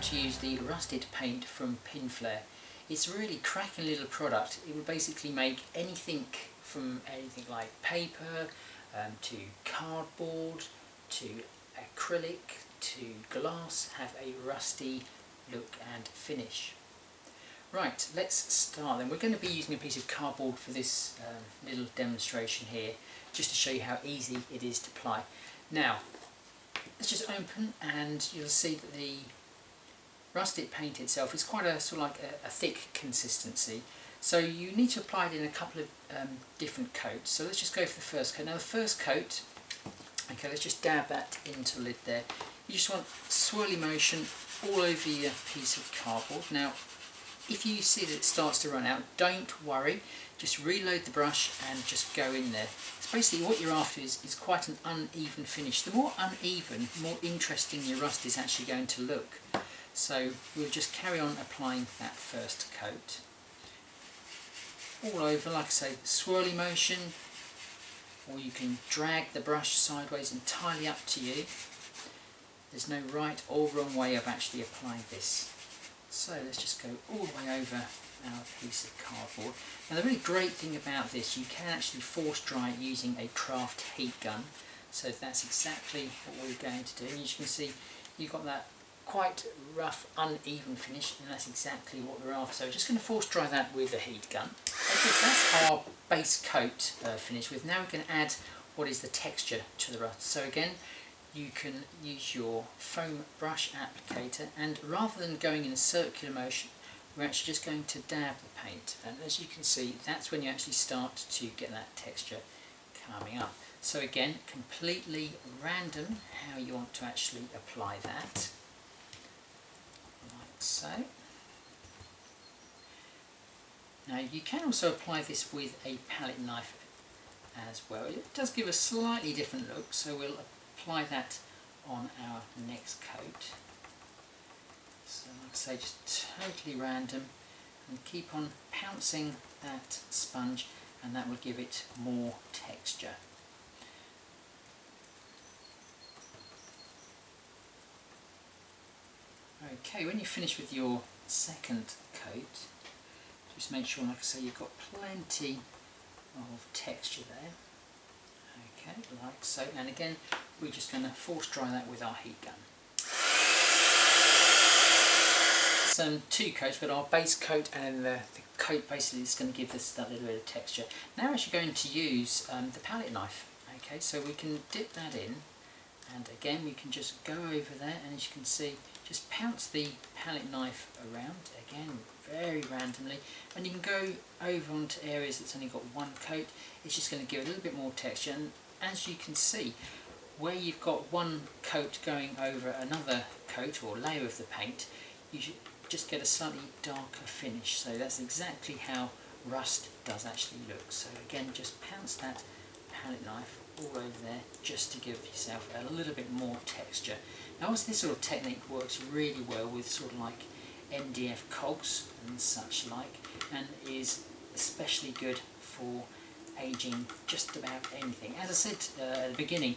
to use the rusted paint from Pinflair. It's a really cracking little product. It will basically make anything from anything like paper to cardboard to acrylic to glass have a rusty look and finish. Right, let's start then. We're going to be using a piece of cardboard for this little demonstration here, just to show you how easy it is to apply. Now, let's just open and you'll see that the rusted paint itself is quite a sort of like a thick consistency. So you need to apply it in a couple of different coats. So let's just go for the first coat. Now the first coat, okay, let's just dab that into the lid there. You just want swirly motion all over your piece of cardboard. Now if you see that it starts to run out, don't worry, just reload the brush and just go in there. So basically what you're after is quite an uneven finish. The more uneven, the more interesting your rust is actually going to look. So we'll just carry on applying that first coat. All over, like I say, swirly motion, or you can drag the brush sideways, entirely up to you. There's no right or wrong way of actually applying this. So let's just go all the way over our piece of cardboard. Now the really great thing about this, you can actually force dry it using a craft heat gun. So that's exactly what we're going to do. And as you can see, you've got that quite rough, uneven finish, and that's exactly what we're after. So we're just going to force dry that with a heat gun. Okay, so that's our base coat finished with. Now we're going to add what is the texture to the rust. So again, you can use your foam brush applicator, and rather than going in a circular motion, we're actually just going to dab the paint, and as you can see, that's when you actually start to get that texture coming up. So again, completely random how you want to actually apply that, like so. Now you can also apply this with a palette knife as well. It does give a slightly different look, so we'll apply that on our next coat. So like I say, just totally random, and keep on pouncing that sponge, and that will give it more texture. Okay, when you finish with your second coat, just make sure, like I say, you've got plenty of texture there. Okay, like so, and again we're just going to force dry that with our heat gun. Two coats, but our base coat and the coat basically is going to give us that little bit of texture. Now we're actually going to use the palette knife. Okay, so we can dip that in, and again we can just go over there, and as you can see, just pounce the palette knife around, again very randomly, and you can go over onto areas that's only got one coat. It's just going to give it a little bit more texture, and as you can see, where you've got one coat going over another coat or layer of the paint, you should just get a slightly darker finish. So that's exactly how rust does actually look. So again, just pounce that palette knife all over there just to give yourself a little bit more texture. Now this sort of technique works really well with sort of like MDF cogs and such like, and is especially good for aging just about anything. As I said at the beginning,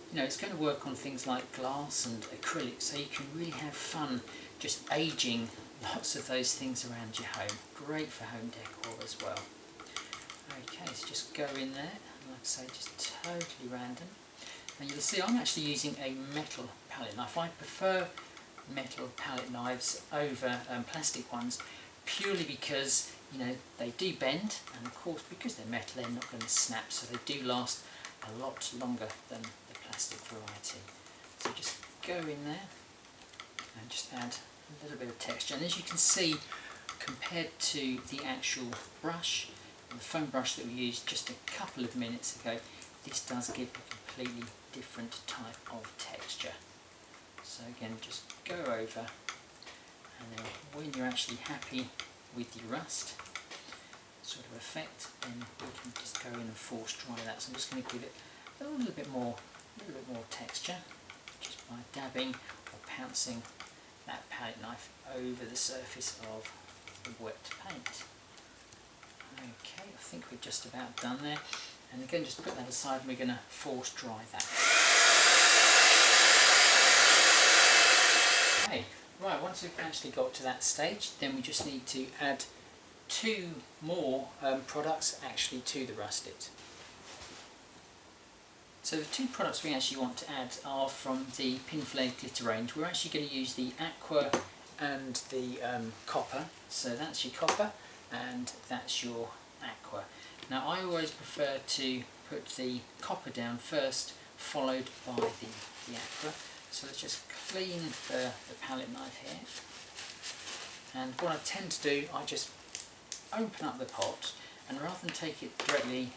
you know, it's going to work on things like glass and acrylic, so you can really have fun just aging lots of those things around your home. Great for home decor as well. Okay, so just go in there, and like I say, just totally random. And you'll see I'm actually using a metal palette knife. I prefer metal palette knives over plastic ones, purely because, you know, they do bend, and of course because they're metal they're not going to snap, so they do last a lot longer than the plastic variety. So just go in there and just add a little bit of texture, and as you can see, compared to the actual brush, the foam brush that we used just a couple of minutes ago, this does give a completely different type of texture. So again, just go over, and then when you're actually happy with your rust sort of effect, then we can just go in and force dry that. So I'm just going to give it a little bit more texture, just by dabbing or pouncing that palette knife over the surface of the wet paint. Okay, I think we're just about done there, and again just put that aside, and we're going to force dry that. Okay, Right, once we've actually got to that stage, then we just need to add two more products actually to the rusted. So the two products we actually want to add are from the Pinflair glitter range. We're actually going to use the aqua and the copper. So that's your copper and that's your aqua. Now I always prefer to put the copper down first, followed by the aqua. So let's just clean the palette knife here. And what I tend to do, I just open up the pot, and rather than take it directly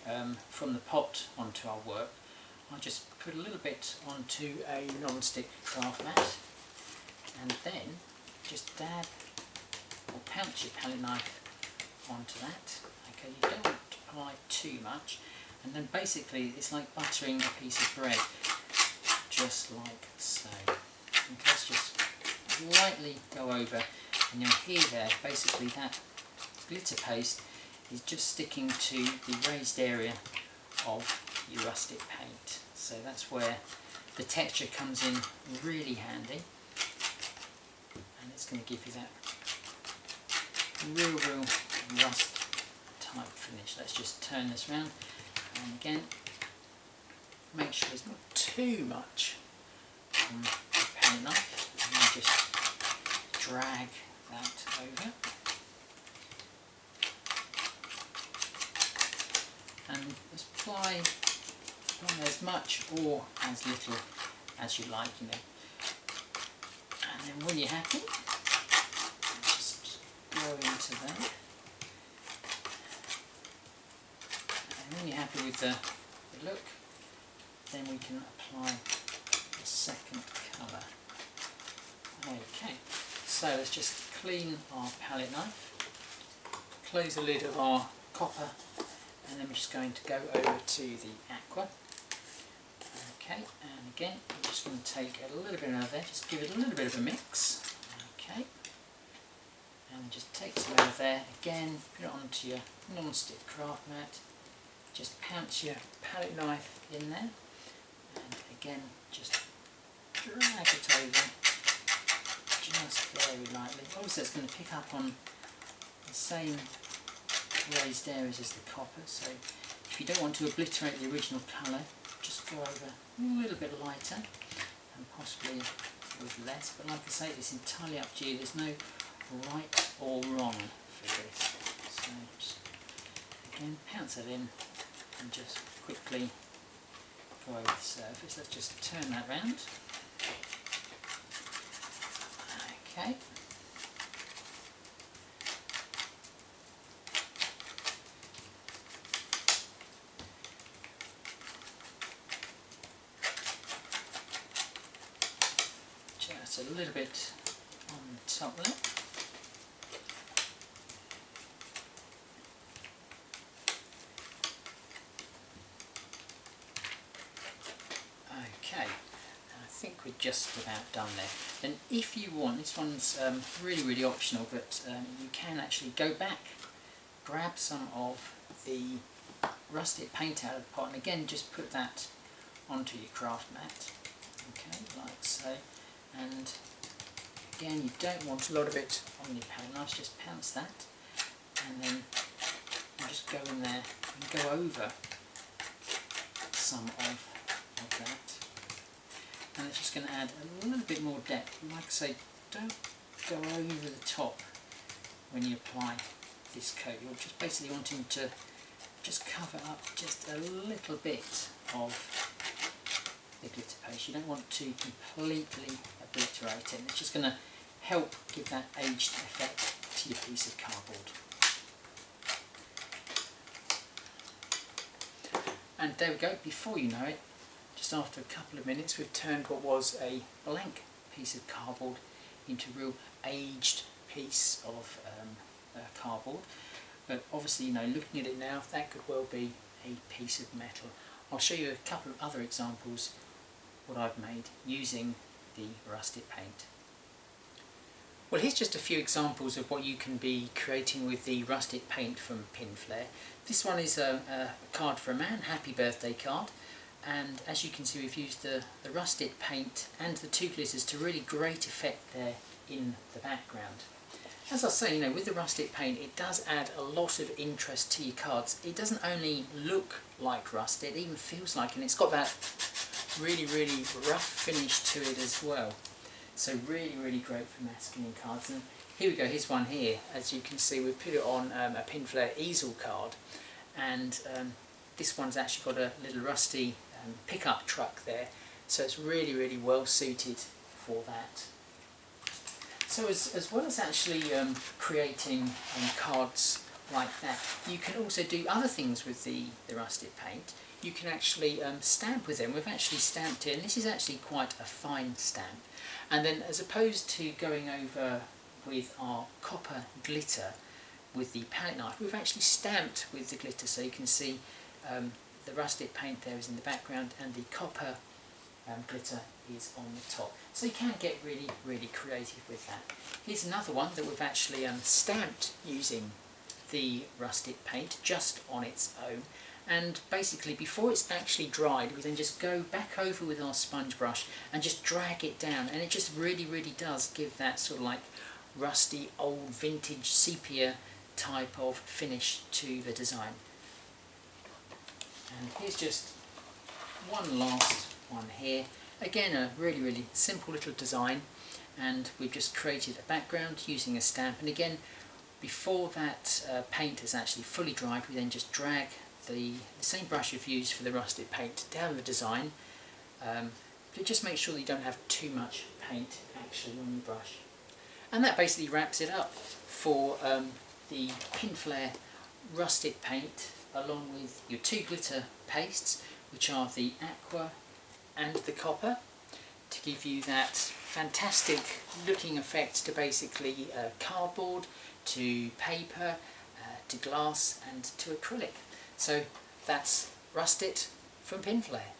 from the pot onto our work, I just put a little bit onto a non-stick craft mat, and then just dab or pounce your palette knife onto that. Okay, you don't want to apply too much, and then basically it's like buttering a piece of bread, just like so. Okay, let's just lightly go over, and you'll hear there basically that glitter paste is just sticking to the raised area of your rustic paint. So that's where the texture comes in really handy, and it's going to give you that real rust type finish. Let's just turn this around, and again make sure there's not too much on the palette knife, and then just drag that over. And apply as much or as little as you like, you know. And then when you're happy, just go into there. And when you're happy with the look, then we can apply the second colour. Okay, so let's just clean our palette knife, close the lid of our copper, and then we're just going to go over to the aqua. Okay, and again I'm just going to take a little bit out of there, just give it a little bit of a mix. Okay, and just take some out of there, again put it onto your non-stick craft mat, just pounce your palette knife in there, and again just drag it over, just very lightly. Obviously it's going to pick up on the same raised areas as the copper, so if you don't want to obliterate the original colour, just go over a little bit lighter and possibly with less, but like I say, it's entirely up to you. There's no right or wrong for this. So just again pounce it in and just quickly go over the surface. Let's just turn that round. Okay. Just a little bit on the top there. Okay, I think we're just about done there. And if you want, this one's really optional, but you can actually go back, grab some of the rustic paint out of the pot, and again just put that onto your craft mat. Okay, like so. And again, you don't want a lot of it on your palette knife, just pounce that, and then you just go in there and go over some of that, and it's just going to add a little bit more depth. Like I say, don't go over the top when you apply this coat. You're just basically wanting to just cover up just a little bit of the glitter paste. You don't want to completely obliterate it. It's just going to help give that aged effect to your piece of cardboard. And there we go, before you know it, just after a couple of minutes, we've turned what was a blank piece of cardboard into a real aged piece of cardboard. But obviously, you know, looking at it now, that could well be a piece of metal. I'll show you a couple of other examples what I've made using the rustic paint. Well, here's just a few examples of what you can be creating with the rustic paint from Pinflair. This one is a card for a man, happy birthday card, and as you can see, we've used the rustic paint and the two glitters to really great effect there in the background. As I say, you know, with the rustic paint, it does add a lot of interest to your cards. It doesn't only look like rust, it even feels like, and it's got that really, really rough finish to it as well. So really, really great for masking cards. And here we go, here's one here. As you can see, we put it on a Pinflair easel card, and this one's actually got a little rusty pickup truck there, so it's really, really well suited for that. So as well as actually creating cards like that, you can also do other things with the rustic paint. You can actually stamp with them. We've actually stamped it, and this is actually quite a fine stamp. And then, as opposed to going over with our copper glitter with the palette knife, we've actually stamped with the glitter, so you can see the rustic paint there is in the background and the copper glitter is on the top. So you can get really, really creative with that. Here's another one that we've actually stamped using the rustic paint just on its own, and basically before it's actually dried, we then just go back over with our sponge brush and just drag it down, and it just really, really does give that sort of like rusty old vintage sepia type of finish to the design. And here's just one last one here. Again, a really, really simple little design, and we've just created a background using a stamp. And again, before that paint is actually fully dried, we then just drag the same brush you've used for the rustic paint down the design. But just make sure that you don't have too much paint actually on your brush. And that basically wraps it up for the Pinflair rustic paint, along with your two glitter pastes, which are the aqua and the copper, to give you that fantastic looking effect to basically cardboard, to paper, to glass and to acrylic. So that's Rust It from Pinflair.